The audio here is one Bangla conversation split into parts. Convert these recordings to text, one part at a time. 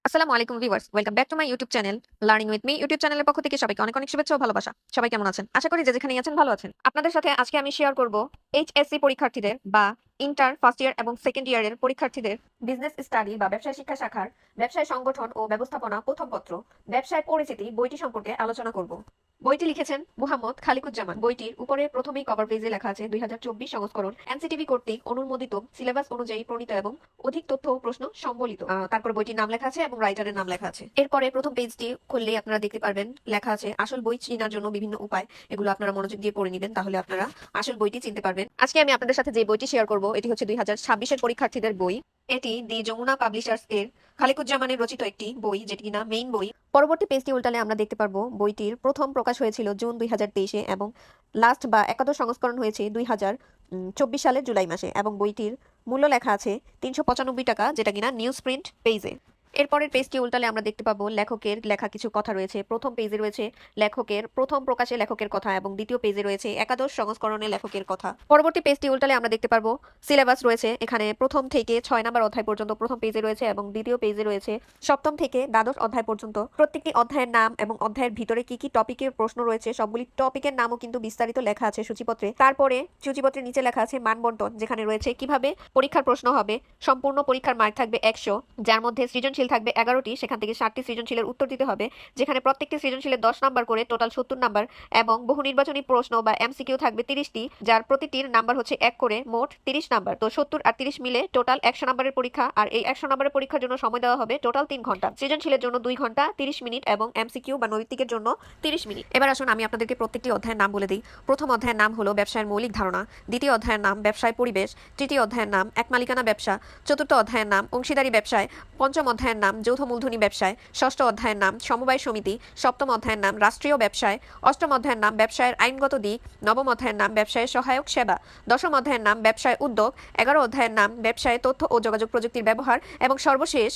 আসসালামু আলাইকুম viewers, welcome back to my YouTube channel learning with me. YouTube চ্যানেলের পক্ষ থেকে সবাইকে অনেক অনেক শুভেচ্ছা ও ভালোবাসা। সবাই কেমন আছেন? আশা করি যে যেখানেই আছেন ভালো আছেন। আপনাদের সাথে আজকে আমি শেয়ার করব এইচএসসি পরীক্ষার্থীদের বা ইন্টার ফার্স্ট ইয়ার এবং সেকেন্ড ইয়ারের পরীক্ষার্থীদের বিজনেস স্টাডি বা ব্যবসায় শিক্ষা শাখার ব্যবসায় সংগঠন ও ব্যবস্থাপনা প্রথম পত্র ব্যবসায় পরিচিতি বইটি সম্পর্কে আলোচনা করব। বইটি লিখেছেন মুহাম্মদ খালিকুজ্জামান। বইটির উপরে প্রথমেই কভার পেজে লেখা আছে 2024 সংস্করণ এনসিটিভি কর্তৃক অনুমোদিত সিলেবাস অনুযায়ী প্রণীত এবং অধিক তথ্য ও প্রশ্ন সম্বলিত। তারপর বইটির নাম লেখা আছে এবং রাইটারের নাম লেখা আছে। এরপরে প্রথম পেজটি খুললেই আপনারা দেখতে পারবেন লেখা আছে আসল বই চেনার জন্য বিভিন্ন উপায়। এগুলো আপনারা মনোযোগ দিয়ে পড়ে নেবেন, তাহলে আপনারা আসল বইটি চিনতে পারবেন। আজকে আমি আপনাদের সাথে যে বইটি শেয়ার করব এটি হচ্ছে 2026 পরীক্ষার্থীদের বই। এটি দি যমুনা পাবলিশার্স এর খালিকুজ্জামানের রচিত একটি বই, যেটি কিনা মেইন বই। পরবর্তী পেজটি উল্টালে আমরা দেখতে পারবো বইটির প্রথম প্রকাশ হয়েছিল জুন 2023-এ এবং লাস্ট বা একাদশ সংস্করণ হয়েছে 2024 সালের জুলাই মাসে, এবং বইটির মূল্য লেখা আছে 395 টাকা, যেটা কিনা নিউজ প্রিন্ট পেজে। এরপরের পেজটি উল্টালে আমরা দেখতে পাবো লেখকের লেখা কিছু কথা রয়েছে। প্রথম পেজে রয়েছে লেখকের প্রথম প্রকাশে লেখকের কথা এবং দ্বিতীয় পেজে রয়েছে একাদশ সংস্করণে লেখকের কথা। পরবর্তী পেজটি উল্টালে আমরা দেখতে পারবো সিলেবাস রয়েছে। এখানে প্রথম থেকে 6 নম্বর অধ্যায় পর্যন্ত প্রথম পেজে রয়েছে এবং দ্বিতীয় পেজে রয়েছে সপ্তম থেকে দ্বাদশ অধ্যায় পর্যন্ত প্রত্যেকটি অধ্যায়ের নাম এবং অধ্যায়ের ভিতরে কি কি টপিকের প্রশ্ন রয়েছে সবগুলি টপিকের নামও কিন্তু বিস্তারিত লেখা আছে সূচিপত্রে। তারপরে সূচিপত্রের নিচে লেখা আছে মানবন্টন, যেখানে রয়েছে কিভাবে পরীক্ষার প্রশ্ন হবে। সম্পূর্ণ পরীক্ষার মার্ক থাকবে 100, যার মধ্যে সৃজনশীল থাকবে 11টি, সেখান থেকে 7টি সৃজনশীলের উত্তর দিতে হবে, যেখানে প্রত্যেকটি সৃজনশীলের 10 নাম্বার করে টোটাল 70 নাম্বার, এবং বহু নির্বাচনী প্রশ্ন বা এমসিকিউ থাকবে 30টি, যার প্রতিটির নাম্বার হচ্ছে 1 করে, মোট 30 নাম্বার। তো 70 আর 30 মিলে টোটাল 100 নাম্বারের পরীক্ষা, আর এই 100 নাম্বারের পরীক্ষার জন্য সময় দেওয়া হবে টোটাল 3 ঘন্টা। সৃজনশীলের জন্য 2 ঘন্টা 30 মিনিট এবং এমসিকিউ বা নৈতিকের জন্য 30 মিনিট। এবার আসুন আমি আপনাদেরকে প্রত্যেকটি অধ্যায়ের নাম বলে দিই। প্রথম অধ্যায়ের নাম হলো ব্যবসায়ের মৌলিক ধারণা, দ্বিতীয় অধ্যায়ের নাম ব্যবসায় পরিবেশ, তৃতীয় অধ্যায়ের নাম এক মালিকানা ব্যবসা, চতুর্থ অধ্যায়ের নাম অংশীদারি ব্যবসায়, পঞ্চম অধ্যায়ের নাম যৌথ মূলধনী ব্যবসায়, ষষ্ঠ অধ্যায়ের নাম সমবায় সমিতি, সপ্তম অধ্যায়ের নাম রাষ্ট্রীয় ব্যবসায়, অষ্টম অধ্যায়ের নাম ব্যবসায়ের আইনগত দিক, নবম অধ্যায়ের নাম ব্যবসায়ের সহায়ক সেবা, দশম অধ্যায়ের নাম ব্যবসায় উদ্যোগ, 11 অধ্যায়ের নাম ব্যবসায় তথ্য ও যোগাযোগ প্রযুক্তির ব্যবহার, এবং সর্বশেষ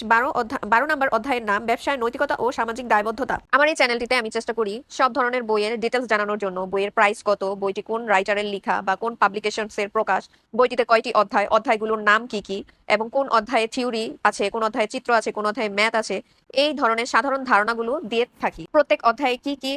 12 নম্বর অধ্যায়ের নাম ব্যবসায় নৈতিকতা ও সামাজিক দায়বদ্ধতা। আমার এই চ্যানেলটিতে আমি চেষ্টা করি সব ধরনের বইয়ের ডিটেলস জানানোর জন্য। বইয়ের প্রাইস কত, বইটি কোন রাইটারের লেখা বা কোন পাবলিকেশনসের প্রকাশ, বইটিতে কয়টি অধ্যায়, অধ্যায়গুলোর নাম কি কি, এবং কোন অধ্যায়ে থিওরি আছে, কোন অধ্যায়ে চিত্র আছে, কোন অধ্যায়ে ম্যাথ আছে, এই ধরনের সাধারণ ধারণাগুলো দিয়ে থাকি। প্রত্যেক অধ্যায়ে কি কি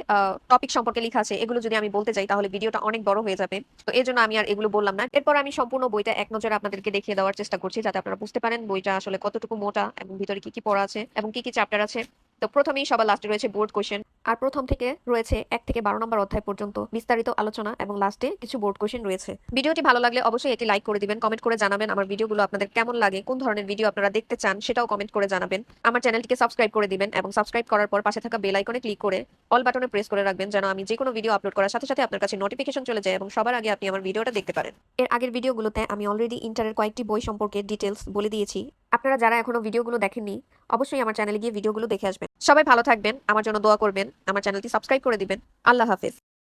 টপিক সম্পর্কে লেখা আছে এগুলো যদি আমি বলতে চাই তাহলে ভিডিওটা অনেক বড় হয়ে যাবে, তো এই জন্য আমি আর এগুলো বললাম না। এরপর আমি সম্পূর্ণ বইটা এক নজরে আপনাদেরকে দেখিয়ে দেওয়ার চেষ্টা করছি, যাতে আপনারা বুঝতে পারেন বইটা আসলে কতটুকু মোটা এবং ভিতরে কি কি পড়া আছে এবং কি কি চ্যাপ্টার আছে। তো প্রথমেই সবার লাস্টে রয়েছে বোর্ড কোশ্চেন, আর প্রথম থেকে রয়েছে 1 থেকে 12 নম্বর অধ্যায় পর্যন্ত বিস্তারিত আলোচনা, এবং লাস্টে কিছু বোর্ড কোশ্চেন রয়েছে। ভিডিওটি ভালো লাগলে অবশ্যই এটি লাইক করে দিবেন, কমেন্ট করে জানাবেন আমার ভিডিওগুলো আপনাদের কেমন লাগে, কোন ধরনের ভিডিও আপনারা দেখতে চান সেটাও কমেন্ট করে জানাবেন। আমার চ্যানেলটিকে সাবস্ক্রাইব করে দিবেন এবং সাবস্ক্রাইব করার পর পাশে থাকা বেল আইকনে ক্লিক করে অল বাটনে প্রেস করে রাখবেন, যেন আমি যে কোনো ভিডিও আপলোড করার সাথে সাথে আপনার কাছে নোটিফিকেশন চলে যায় এবং সবার আগে আপনি আমার ভিডিওটা দেখতে পারেন। এর আগের ভিডিওগুলোতে আমি অলরেডি ইন্টারের কয়েকটি বই সম্পর্কে ডিটেলস বলে দিয়েছি। আপনারা যারা এখনো ভিডিওগুলো দেখেননি অবশ্যই আমার চ্যানেলে গিয়ে ভিডিওগুলো দেখে আসবেন। সবাই ভালো থাকবেন, আমার জন্য দোয়া করবেন, আমার চ্যানেলটি সাবস্ক্রাইব করে দিবেন। আল্লাহ হাফেজ।